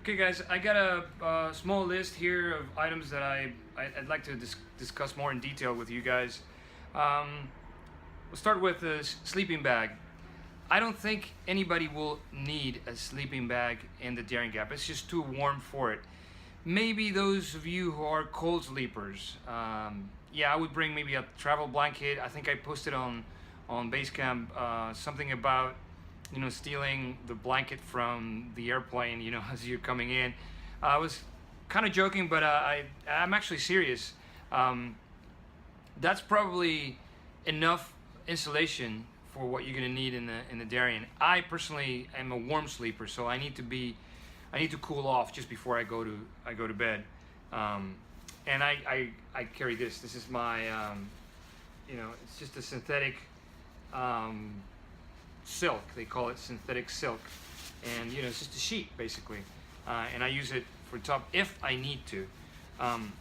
Okay, guys, I got a small list here of items that I'd like to discuss more in detail with you guys. We'll start with the sleeping bag. I don't think anybody will need a sleeping bag in the Darien Gap. It's just too warm for it. Maybe those of you who are cold sleepers. Yeah, I would bring maybe a travel blanket. I think I posted on Basecamp something about stealing the blanket from the airplane, as you're coming in. I was kind of joking, but I'm actually serious. That's probably enough insulation for what you're gonna need in the Darien. I personally am a warm sleeper, so I need to cool off just before I go to bed. And I carry this. This is my it's just a synthetic silk. They call it synthetic silk, and it's just a sheet basically, and I use it for top if I need to.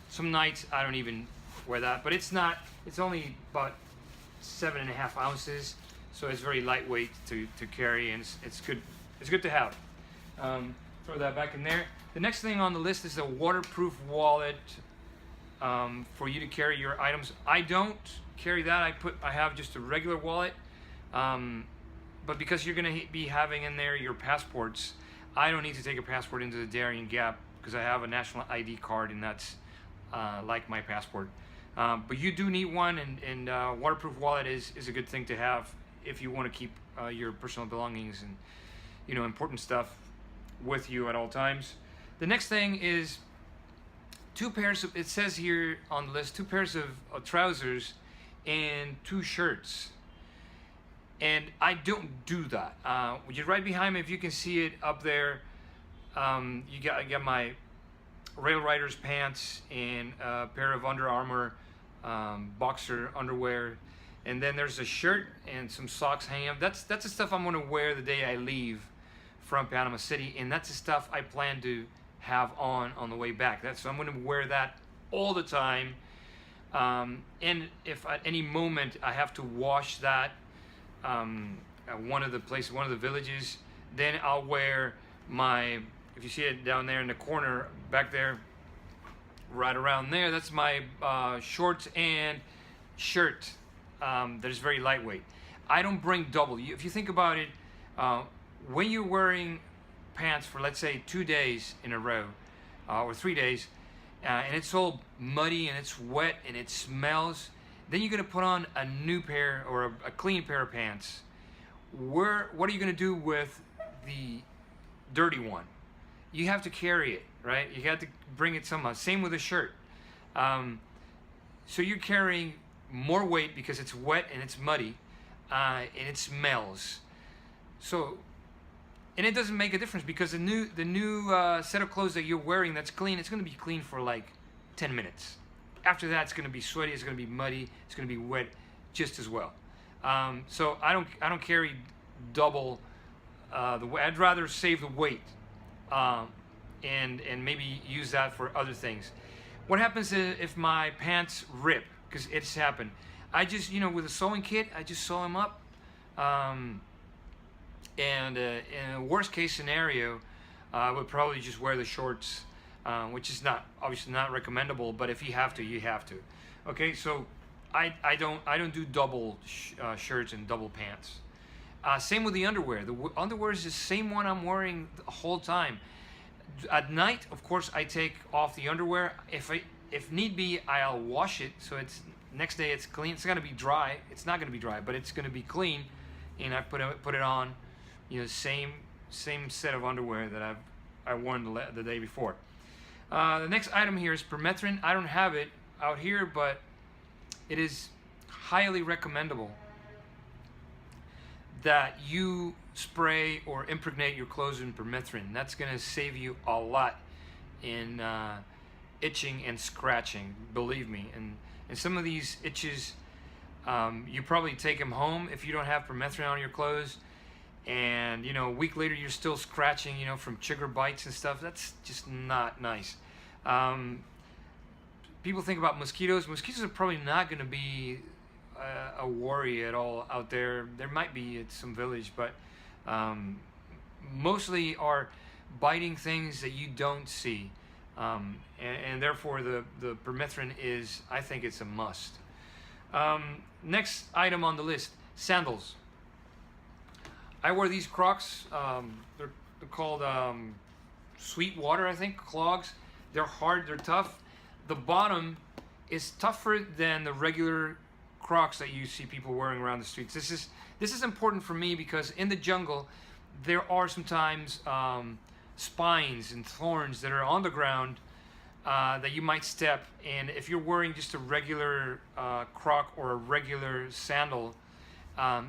Some nights I don't even wear that, but it's only about 7.5 ounces, so it's very lightweight to carry, and it's good to have. Throw that back in there. The next thing on the list is a waterproof wallet for you to carry your items. I don't carry that. I have just a regular wallet. But because you're going to be having in there your passports, I don't need to take a passport into the Darien Gap because I have a national ID card, and that's like my passport. But you do need one, and waterproof wallet is a good thing to have if you want to keep your personal belongings and important stuff with you at all times. The next thing is it says here on the list, 2 pairs of trousers and 2 shirts. And I don't do that. You're right behind me, if you can see it up there. I got my Rail Riders pants and a pair of Under Armour boxer underwear, and then there's a shirt and some socks hanging up. That's the stuff I'm going to wear the day I leave from Panama City, and that's the stuff I plan to have on the way back. So I'm going to wear that all the time. And if at any moment I have to wash that at one of the villages, then I'll wear if you see it down there in the corner back there, right around there, that's my shorts and shirt that is very lightweight. I don't bring double. If you think about it, when you're wearing pants for, let's say, 2 days in a row or 3 days, and it's all muddy and it's wet and it smells, then you're going to put on a new pair or a clean pair of pants. What are you going to do with the dirty one? You have to carry it, right? You have to bring it somehow. Same with a shirt. So you're carrying more weight because it's wet and it's muddy and it smells. And it doesn't make a difference because the new set of clothes that you're wearing that's clean, it's going to be clean for like 10 minutes. After that, it's going to be sweaty, it's going to be muddy, it's going to be wet just as well. So I don't carry double the weight. I'd rather save the weight and maybe use that for other things. What happens if my pants rip? Because it's happened. I just, with a sewing kit, I just sew them up. And in a worst case scenario, I would probably just wear the shorts, which is obviously not recommendable, but if you have to, you have to. Okay, so I don't do double shirts and double pants. Same with the underwear. The underwear is the same one I'm wearing the whole time. At night, of course, I take off the underwear. If need be, I'll wash it so it's next day it's clean. It's gonna be dry. It's not gonna be dry, but it's gonna be clean, and I put it on. Same set of underwear that I worn the day before. The next item here is permethrin. I don't have it out here, but it is highly recommendable that you spray or impregnate your clothes in permethrin. That's going to save you a lot in itching and scratching, believe me. And some of these itches, you probably take them home if you don't have permethrin on your clothes, and a week later you're still scratching from chigger bites and stuff. That's just not nice. People think about mosquitoes. Mosquitoes are probably not going to be a worry at all out there. There might be at some village, but mostly are biting things that you don't see. And therefore the permethrin is, I think it's a must. Next item on the list, sandals. I wear these Crocs. They're called sweet water, I think, clogs. They're hard, they're tough. The bottom is tougher than the regular Crocs that you see people wearing around the streets. This is important for me because in the jungle there are sometimes spines and thorns that are on the ground that you might step, and if you're wearing just a regular Croc or a regular sandal,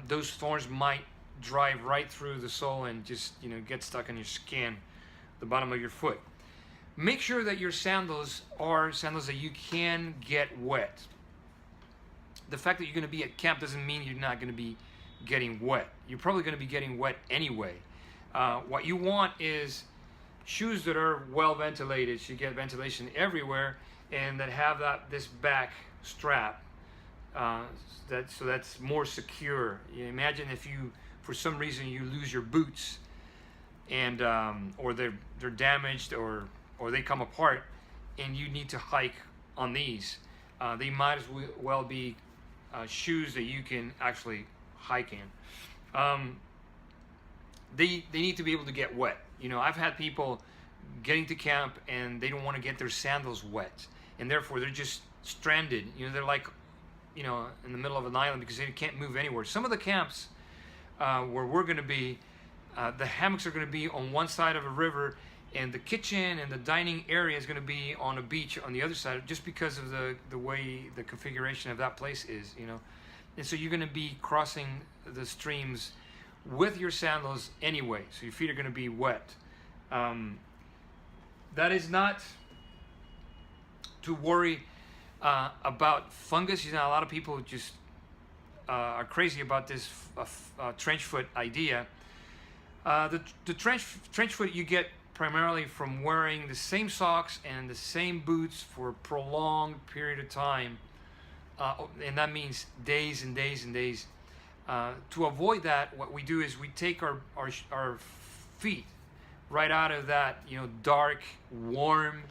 those thorns might drive right through the sole and just, you know, get stuck in your skin, the bottom of your foot. Make sure that your sandals are sandals that you can get wet. The fact that you're going to be at camp doesn't mean you're not going to be getting wet. You're probably going to be getting wet anyway. What you want is shoes that are well ventilated, so you get ventilation everywhere, and that have this back strap so that's more secure. You imagine if you, for some reason, you lose your boots, and or they're damaged or they come apart, and you need to hike on these. They might as well be shoes that you can actually hike in. They need to be able to get wet. You know, I've had people getting to camp and they don't want to get their sandals wet, and therefore they're just stranded. You know, they're like, you know, in the middle of an island because they can't move anywhere. Some of the camps where we're going to be, the hammocks are going to be on one side of a river, and the kitchen and the dining area is going to be on a beach on the other side, just because of the way the configuration of that place is, you know. And so you're going to be crossing the streams with your sandals anyway, so your feet are going to be wet. That is not to worry about fungus. You know, a lot of people just are crazy about this trench foot idea. The trench foot you get primarily from wearing the same socks and the same boots for a prolonged period of time, and that means days and days and days. To avoid that, what we do is we take our feet right out of that, you know, dark, warm,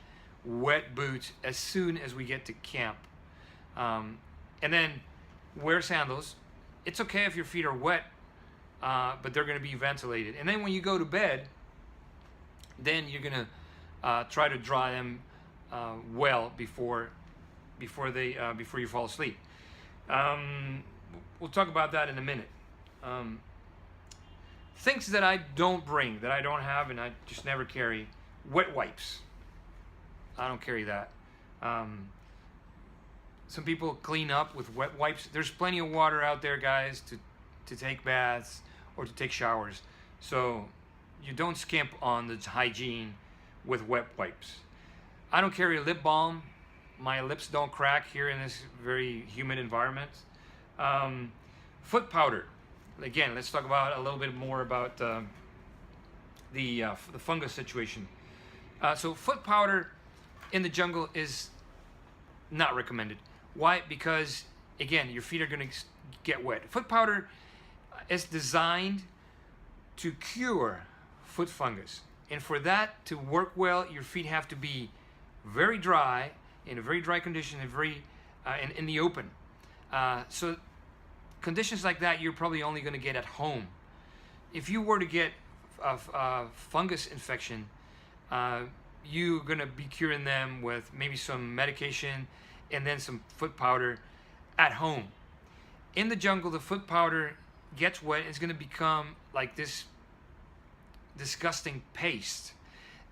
wet boots as soon as we get to camp, and then wear sandals. It's okay if your feet are wet, but they're going to be ventilated. And then when you go to bed, then you're going to try to dry them well before you fall asleep. We'll talk about that in a minute. Things that I don't bring, that I don't have, and I just never carry: wet wipes. I don't carry that. Some people clean up with wet wipes. There's plenty of water out there, guys, to take baths or to take showers. So you don't skimp on the hygiene with wet wipes. I don't carry lip balm. My lips don't crack here in this very humid environment. Foot powder. Again, let's talk about a little bit more about the fungus situation. So foot powder in the jungle is not recommended. Why? Because, again, your feet are going to get wet. Foot powder is designed to cure foot fungus. And for that to work well, your feet have to be very dry, in a very dry condition, and very in the open. So conditions like that you're probably only going to get at home. If you were to get a fungus infection, you're going to be curing them with maybe some medication and then some foot powder at home. In the jungle, the foot powder gets wet and it's going to become like this disgusting paste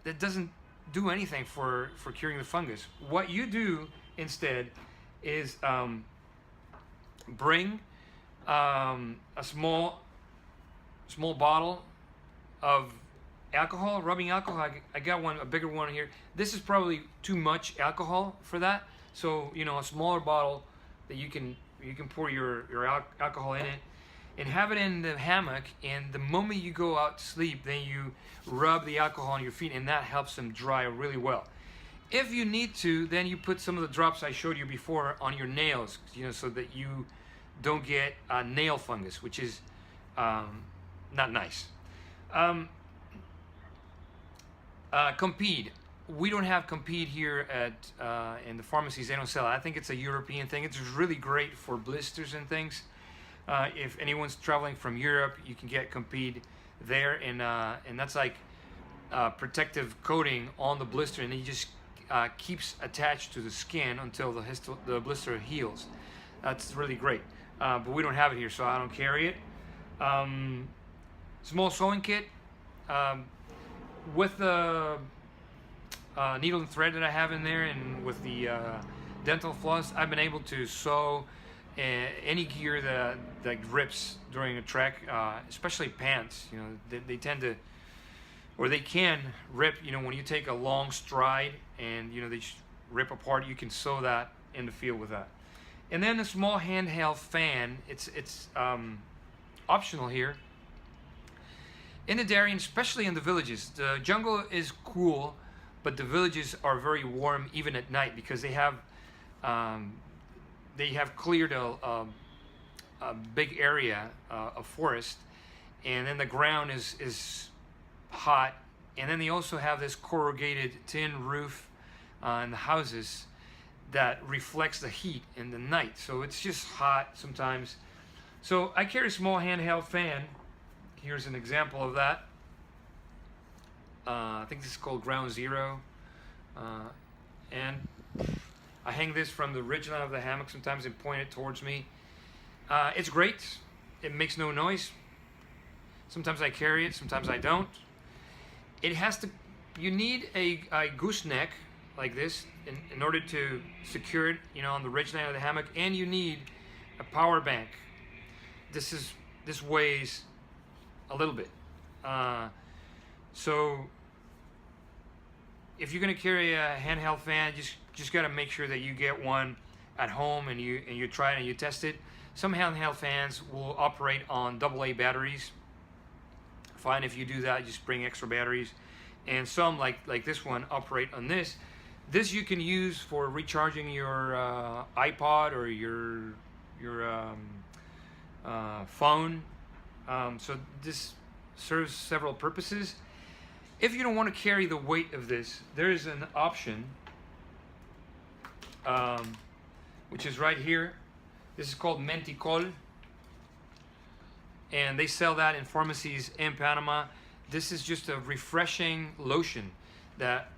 that doesn't do anything for curing the fungus. What you do instead is bring a small bottle of alcohol, rubbing alcohol. I got one, a bigger one here. This is probably too much alcohol for that. So, you know, a smaller bottle that you can pour your alcohol in it and have it in the hammock. And the moment you go out to sleep, then you rub the alcohol on your feet, and that helps them dry really well. If you need to, then you put some of the drops I showed you before on your nails, you know, so that you don't get nail fungus, which is not nice. Compeed. We don't have Compeed here at in the pharmacies. They don't sell it. I think it's a European thing. It's really great for blisters and things. If anyone's traveling from Europe, you can get Compeed there, and that's like protective coating on the blister, and it just keeps attached to the skin until the blister heals. That's really great. But we don't have it here, so I don't carry it. Small sewing kit with the needle and thread that I have in there, and with the dental floss, I've been able to sew any gear that rips during a trek, especially pants. You know, they tend to, or they can rip. You know, when you take a long stride and you know they just rip apart, you can sew that in the field with that. And then a small handheld fan. It's optional here. In the Darien, especially in the villages, the jungle is cool, but the villages are very warm even at night because they have cleared a big area of forest, and then the ground is hot, and then they also have this corrugated tin roof in the houses that reflects the heat in the night, so it's just hot sometimes. So I carry a small handheld fan. Here's an example of that. I think this is called Ground Zero, and I hang this from the ridgeline of the hammock sometimes and point it towards me. It's great. It makes no noise. Sometimes I carry it, sometimes I don't. It has to. You need a gooseneck like this in order to secure it, you know, on the ridgeline of the hammock, and you need a power bank. This weighs a little bit. So if you're gonna carry a handheld fan, just gotta make sure that you get one at home and you try it and you test it. Some handheld fans will operate on AA batteries. Fine if you do that, just bring extra batteries. And some like this one operate on this. This you can use for recharging your iPod or your phone. So this serves several purposes. If you don't want to carry the weight of this, there is an option, which is right here. This is called Menticol, and they sell that in pharmacies in Panama. This is just a refreshing lotion that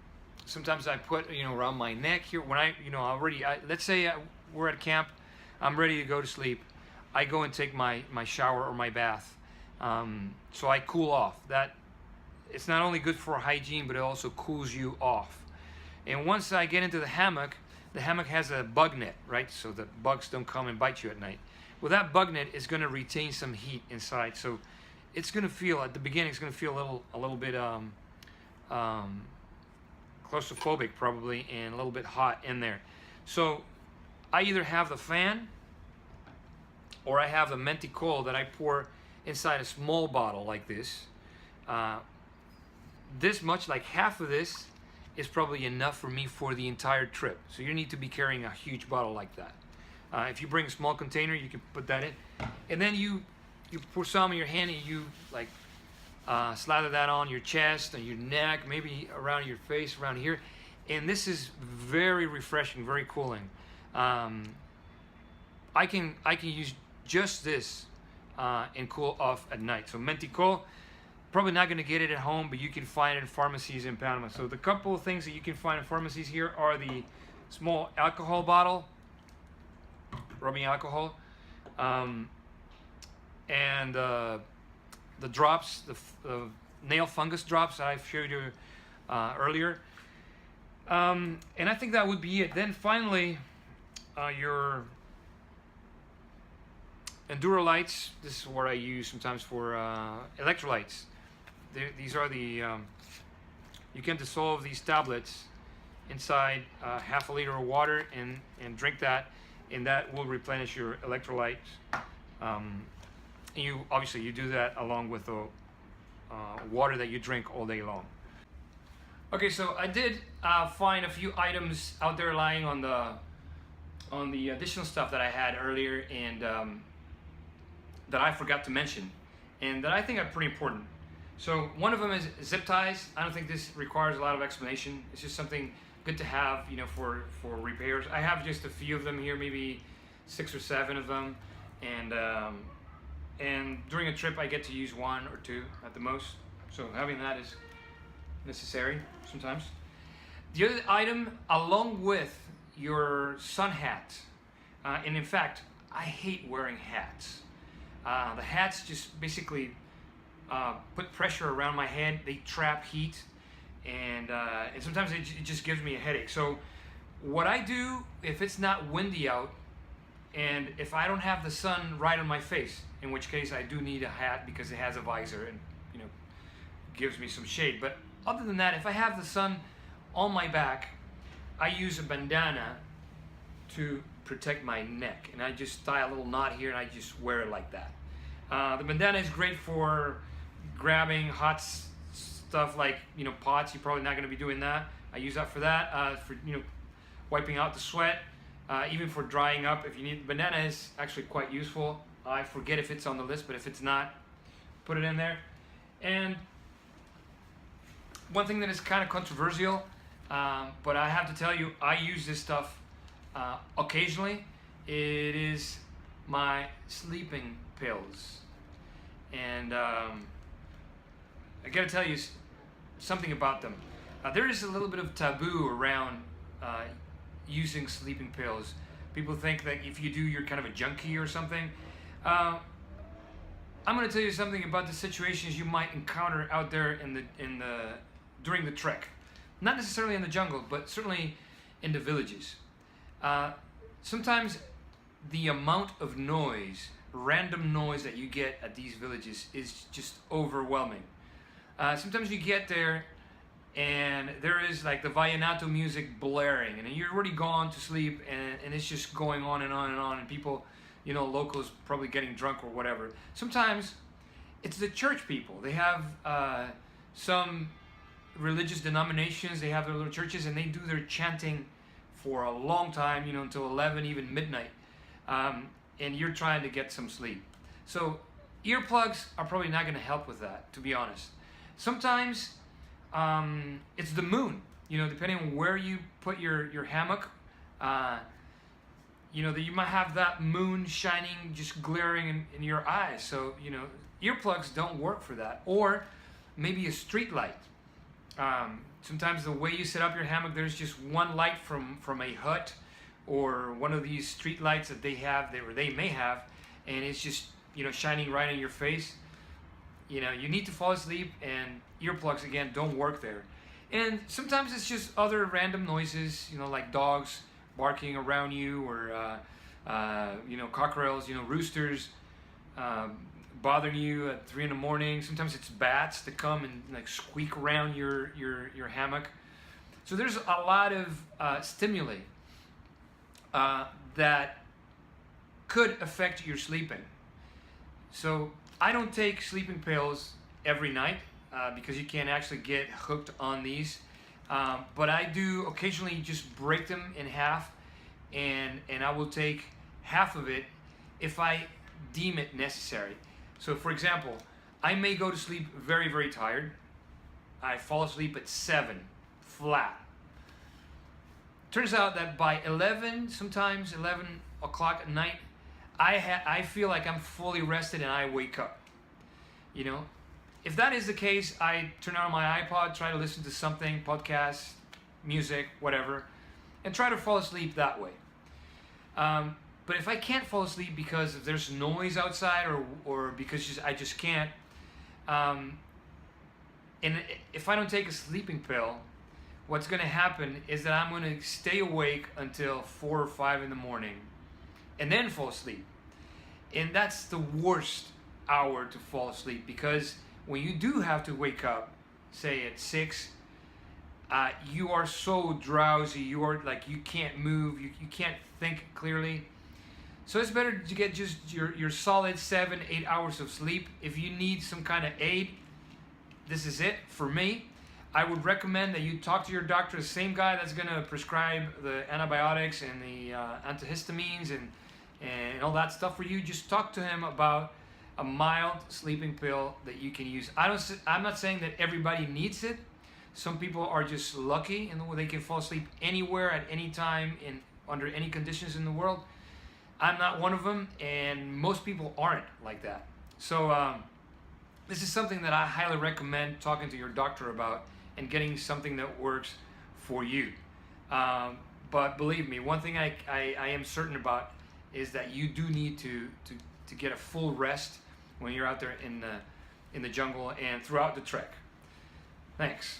sometimes I put, you know, around my neck here when let's say we're at camp, I'm ready to go to sleep. I go and take my shower or my bath, so I cool off. That it's not only good for hygiene, but it also cools you off. And once I get into the hammock has a bug net, right? So the bugs don't come and bite you at night. Well, that bug net is going to retain some heat inside, so it's going to feel at the beginning. It's going to feel a little bit claustrophobic probably, and a little bit hot in there. So I either have the fan or I have the Menticol that I pour inside a small bottle like this. This much, like half of this, is probably enough for me for the entire trip. So you need to be carrying a huge bottle like that. If you bring a small container, you can put that in, and then you pour some in your hand and you like slather that on your chest and your neck, maybe around your face, around here, and this is very refreshing, very cooling. I can use just this and cool off at night. So Menticol, probably not going to get it at home, but you can find it in pharmacies in Panama. So the couple of things that you can find in pharmacies here are the small alcohol bottle, rubbing alcohol, and the drops, the nail fungus drops that I showed you earlier. And I think that would be it. Then finally, your Endurolights. This is what I use sometimes for electrolytes. These are the, you can dissolve these tablets inside half a liter of water and drink that, and that will replenish your electrolytes. And you obviously you do that along with the water that you drink all day long. Okay, so I did find a few items out there lying on the additional stuff that I had earlier, and that I forgot to mention, and that I think are pretty important. So one of them is zip ties. I don't think this requires a lot of explanation. It's just something good to have, for repairs. I have just a few of them here, maybe 6 or 7 of them, and during a trip I get to use 1 or 2 at the most. So having that is necessary sometimes. The other item, along with your sun hat, and in fact, I hate wearing hats. The hats just basically put pressure around my head. They trap heat, and sometimes it just gives me a headache. So what I do, if it's not windy out, and if I don't have the sun right on my face, in which case I do need a hat because it has a visor and gives me some shade. But other than that, if I have the sun on my back, I use a bandana to protect my neck, and I just tie a little knot here and I just wear it like that. The bandana is great for grabbing hot stuff like pots. You're probably not going to be doing that. I use that for that, for wiping out the sweat, even for drying up. If you need, bandana is actually quite useful. I forget if it's on the list, but if it's not, put it in there. And one thing that is kind of controversial, but I have to tell you, I use this stuff occasionally. It is my sleeping pills. And I gotta tell you something about them. There is a little bit of taboo around using sleeping pills. People think that if you do, you're kind of a junkie or something. I'm gonna tell you something about the situations you might encounter out there during the trek. Not necessarily in the jungle, but certainly in the villages. Sometimes the amount of noise, random noise that you get at these villages is just overwhelming. Sometimes you get there and there is like the vallenato music blaring, and you're already gone to sleep, and it's just going on and on and on, and people, locals probably getting drunk or whatever. Sometimes it's the church people. They have some religious denominations, they have their little churches, and they do their chanting for a long time, until 11, even midnight, and you're trying to get some sleep. So earplugs are probably not going to help with that, to be honest. Sometimes it's the moon, depending on where you put your hammock, that you might have that moon shining, just glaring in your eyes. So, earplugs don't work for that. Or maybe a street light. Sometimes the way you set up your hammock, there's just one light from a hut or one of these street lights that they may have, and it's just shining right in your face. You need to fall asleep, and earplugs again don't work there. And sometimes it's just other random noises, like dogs barking around you, or cockerels, roosters bothering you at 3 in the morning. Sometimes it's bats that come and like squeak around your hammock. So there's a lot of stimuli that could affect your sleeping. So I don't take sleeping pills every night because you can't actually get hooked on these. But I do occasionally just break them in half, and I will take half of it if I deem it necessary. So for example, I may go to sleep very, very tired. I fall asleep at 7, flat. Turns out that by 11, sometimes 11 o'clock at night, I feel like I'm fully rested and I wake up. If that is the case, I turn on my iPod, try to listen to something, podcast, music, whatever, and try to fall asleep that way. But if I can't fall asleep because there's noise outside, or because I just can't, and if I don't take a sleeping pill, what's going to happen is that I'm going to stay awake until 4 or 5 in the morning and then fall asleep. And that's the worst hour to fall asleep, because when you do have to wake up, say at 6, you are so drowsy, you can't move, you can't think clearly. So it's better to get just your solid 7-8 hours of sleep. If you need some kind of aid, this is it for me. I would recommend that you talk to your doctor, the same guy that's going to prescribe the antibiotics and the antihistamines and all that stuff for you. Just talk to him about a mild sleeping pill that you can use. I'm not saying that everybody needs it. Some people are just lucky in the way they can fall asleep anywhere at any time in under any conditions in the world. I'm not one of them, and most people aren't like that. So this is something that I highly recommend talking to your doctor about and getting something that works for you. But believe me, one thing I am certain about is that you do need to get a full rest when you're out there in the jungle and throughout the trek. Thanks.